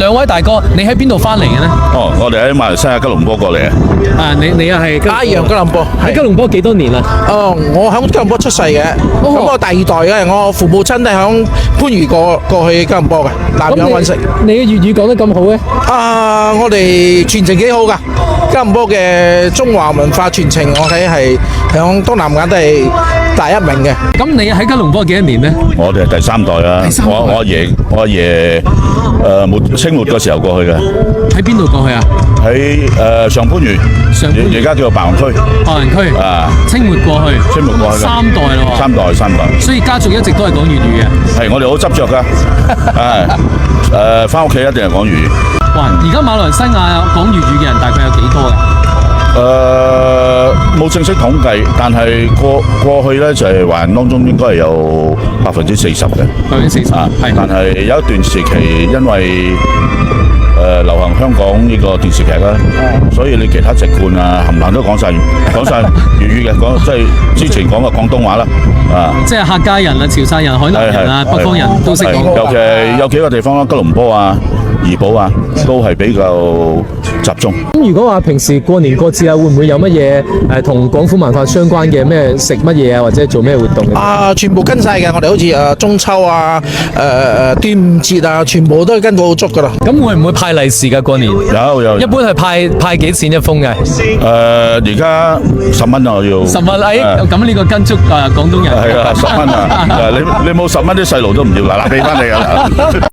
兩位大哥，你喺邊度翻嚟嘅呢？哦，我哋喺馬來西亞吉隆坡過嚟啊。啊，你又係一樣吉隆坡，喺吉隆坡幾多年啦？我喺吉隆坡出世嘅，咁我第二代嘅，我父母親都係響番禺過去吉隆坡嘅，南洋揾食。你嘅粵語講得咁好嘅？我哋傳承幾好噶，吉隆坡嘅中華文化傳承，我睇係響東南亞都係第一名嘅。咁你喺吉隆坡幾多年呢？我哋係第三代啦。我阿爺清末嘅時候過去嘅。喺邊度過去啊？喺上番禺，而家叫做白雲區。白雲區啊，清末過去，三代咯喎。三代。所以家族一直都係講粵語嘅。係，我哋好執着噶。係，翻屋企一定係講粵語。哇！而家馬來西亞講粵語嘅人大概有幾多㗎？冇正式統計，但係過去咧就係華人當中應該係有40%嘅。40%啊，係。但係有一段時期因為流行香港呢個電視劇啦，所以你其他籍貫啊，冚唪唥都講晒粵語嘅，即係之前講嘅廣東話啦，啊，即係客家人啊、潮汕人、海南人啊、北方人都識講。尤其有幾個地方啦，吉隆坡啊、怡保啊，都係比較集中。咁如果話平時過年過節啊，會唔會有乜嘢同廣府文化相關嘅咩食乜嘢啊，或者做咩活動嘅？全部跟晒嘅，我哋好似中秋啊、端午節啊，全部都係跟到好足噶啦。咁會唔會派利是㗎過年？有。一般係派幾錢一封嘅？而家10蚊啊，要10蚊。咁呢個跟足廣東人。係啊，10蚊啊！你冇10蚊，啲細路都唔要，嗱俾翻你㗎啦。